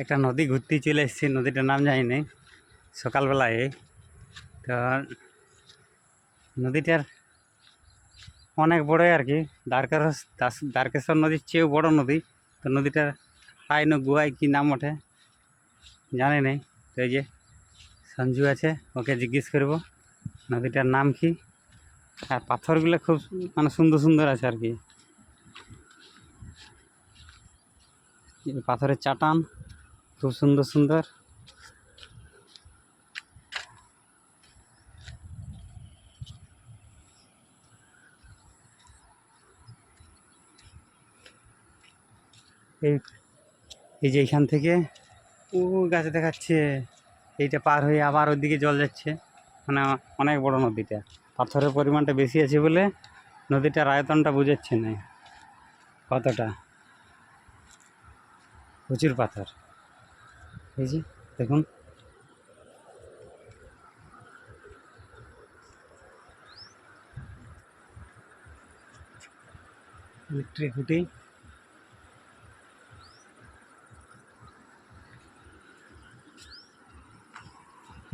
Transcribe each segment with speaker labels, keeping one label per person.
Speaker 1: একটা নদী ঘুরতে চলে এসেছি, নদীটার নাম জানি না। সকালবেলায় তো নদীটার অনেক বড়ই আর কি, দ্বারকেশ্বর নদীর চেয়েও বড় নদী। তো নদীটার হাই না গুয়াই কী নাম ওঠে জানি নেই। তো এই যে সঞ্জু আছে, ওকে জিজ্ঞেস করব নদীটার নাম কি। আর পাথরগুলো খুব মানে সুন্দর সুন্দর আছে আর কি, পাথরের চাটান খুব সুন্দর সুন্দর। এই এই যে এইখান থেকে ও গাছে দেখাচ্ছে, এইটা পার হয়ে আবার ওইদিকে জল যাচ্ছে। মানে অনেক বড় নদীটা, পাথরের পরিমাণটা বেশি আছে বলে নদীটার আয়তনটা বুঝাচ্ছে না কতটা। প্রচুর পাথর, এই যে দেখুন। ইলেকট্রিক খুঁটি,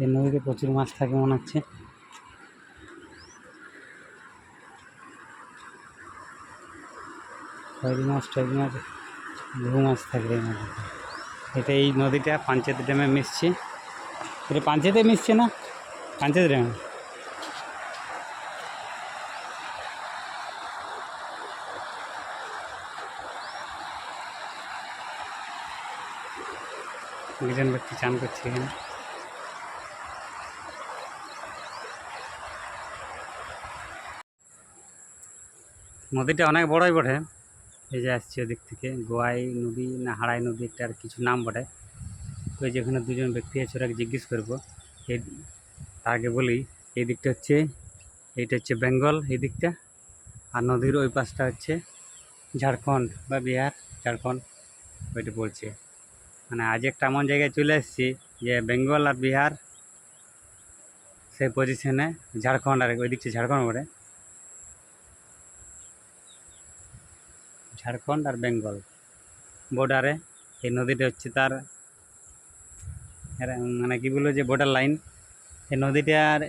Speaker 1: এই নদীতে প্রচুর মাছ থাকে মনে হচ্ছে। খয়রি মাছ টয়রি মাছ বহু মাছ থাকে এই নদীতে। এটা এই নদীটা পাঞ্চেত ড্যামে মিশছে। এটা পাঞ্চেতে মিশছে না, পাঞ্চেত ড্যামে। একজন ব্যক্তি চান করছে এখানে। নদীটা অনেক বড়ই বটে। এই যে আসছে ওদিক থেকে গোয়াই নদী না হাড়াই নদী, একটার কিছু নাম বটে। তো এই যেখানে দুজন ব্যক্তি আছে, ওরাকে জিজ্ঞেস করবো। এই তার আগে বলি, এই দিকটা হচ্ছে, এইটা হচ্ছে বেঙ্গল এই দিকটা, আর নদীর ওই পাশটা হচ্ছে ঝাড়খণ্ড বা বিহার, ঝাড়খণ্ড ওইটা পড়ছে। মানে আজ একটা এমন জায়গায় চলে এসেছি যে বেঙ্গল আর বিহার সেই পজিশনে, ঝাড়খণ্ড আর ওই দিকটা ঝাড়খণ্ড বটে। ঝাড়খণ্ড আর বেঙ্গল বর্ডারে এই নদীটা হচ্ছে তার মানে কি বলবো যে বর্ডার লাইন। এই নদীটার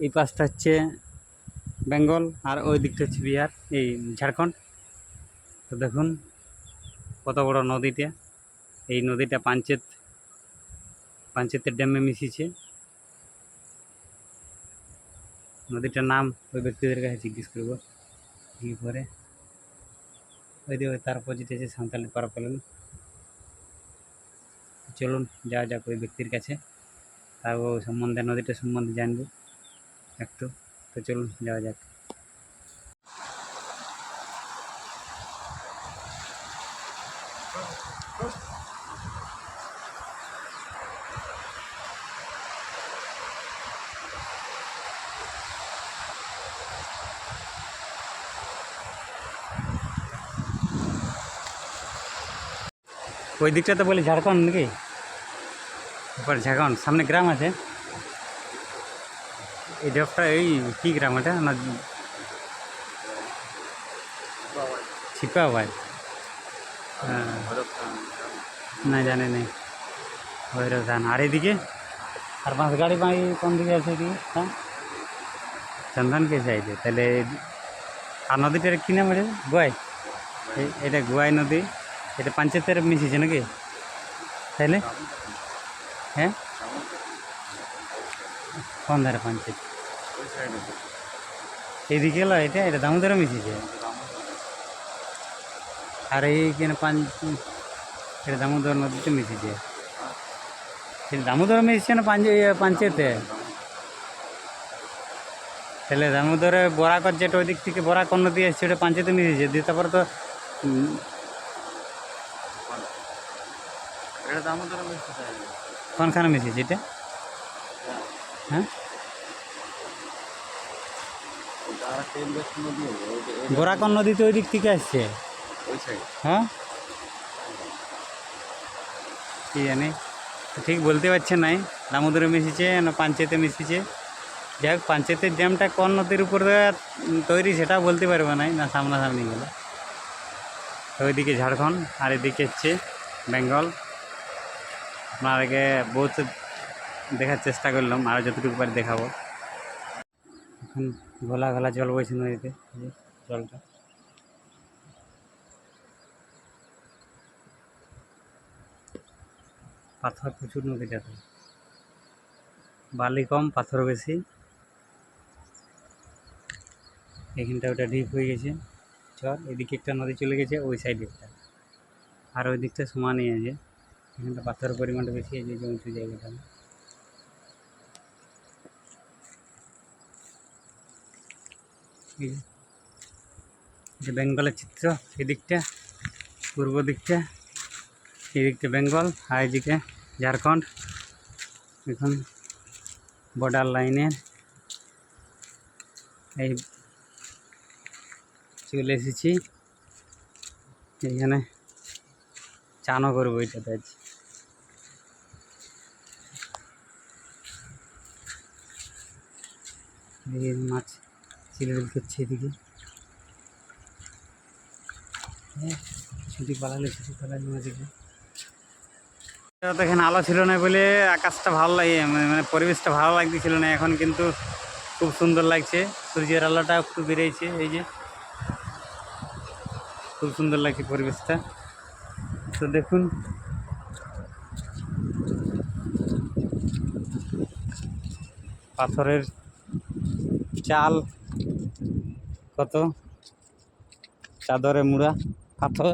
Speaker 1: এই পাশটা হচ্ছে বেঙ্গল আর ওই দিকটা হচ্ছে বিহার, এই ঝাড়খণ্ড। তো দেখুন কত বড় নদীটা। এই নদীটা পাঞ্চেতের ড্যামে মিশিয়েছে। নদীটার নাম ওই ব্যক্তিদের কাছে জিজ্ঞেস করবো কি করে। ওই দিকে তার অপোজিট আছে সাঁওতালি পাড়া পেলেন। চলুন যাওয়া যাক ওই ব্যক্তির কাছে, তার ও সম্বন্ধে, নদীটা সম্বন্ধে জানবো একটু। তো চলুন যাওয়া যাক। ওই দিকটাতে বলি ঝাড়খণ্ড নাকি, এবার ঝাড়খণ্ড সামনে গ্রাম আছে। এই ডেপটা এই কী গ্রাম এটা না, ছিপা ভাই? হ্যাঁ না জানি নেই, ভৈরব ধান। আর এদিকে আর বাঁশগাড়ি বাঁই কোন দিকে আছে এদিকে? হ্যাঁ চন্দনকে সাইডে তাহলে। আর নদীটার কী নাম এটা? গোয়াই? এটা গোয়াই নদী, এটা পাঞ্চেতের মিশিয়েছে নাকি তাইলে? হ্যাঁ কোন ধারে পাঞ্চেত? এইদিকে এলো, এটা দামোদরে মিশিয়েছে। আর এইখানে এটা দামোদর নদীতে মিশিয়েছে। এটা দামোদর মিশছে না পাঞ্চেতে? তাহলে দামোদরে বরাকর যেটা ওই দিক থেকে বরাকর নদী আসছে, ওটা পাঞ্চেতে মিশিয়েছে দিয়ে তারপরে তো কোনখানে মিশিয়েছে এটা? হ্যাঁ বরাকর নদী তো ওই দিক থেকে আসছে। হ্যাঁ কি জানি, ঠিক বলতে পারছে নাই দামোদরে মিশিয়েছে না পাঞ্চেতে মিশিয়েছে। যাই হোক, পাঞ্চেতের ড্যামটা কোন নদীর উপরে তৈরি সেটা বলতে পারবে না সামনাসামনি গেলে। তো ওইদিকে ঝাড়খণ্ড আর এদিকে হচ্ছে বেঙ্গল। আপনাদেরকে বহুত দেখার চেষ্টা করলাম, আর যতটুকু পারি দেখাবো। এখন ঘোলা ঘোলা জল বইছে নদীতে, এই যে জলটা। পাথর প্রচুর নদীটাতে, বালি কম পাথর বেশি। এখানটা ওটা ডিপ হয়ে গেছে চর, এদিকে একটা নদী চলে গেছে ওই সাইডে একটা, আর ওই দিকটা সমানই আছে। এখানটা পাথরের পরিমাণটা বেশি আছে, যে উঁচু জায়গাটা। এই যে বেঙ্গলের চিত্র, এদিকটা পূর্ব দিকটা, এদিকটা বেঙ্গল আর এদিকে ঝাড়খণ্ড। এখন বর্ডার লাইনের এই চলে এসেছি, এইখানে চানও করবো এটাতে আজ। এদিকে মাছ চিলবিল করছে, এদিকে ছুটি পালালে মাঝে। এখানে আলো ছিল না বলে আকাশটা ভালো লাগে, মানে পরিবেশটা ভালো লাগতেছিল না। এখন কিন্তু খুব সুন্দর লাগছে, সূর্যের আলোটা একটু বেরিয়েছে, এই যে খুব সুন্দর লাগছে পরিবেশটা। তো দেখুন পাথরের চাল, কত চাদরে মুড়া পাথর।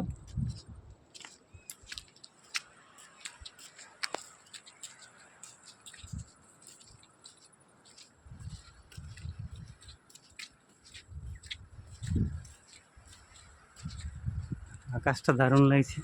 Speaker 1: আকাশটা দারুণ লাগছে।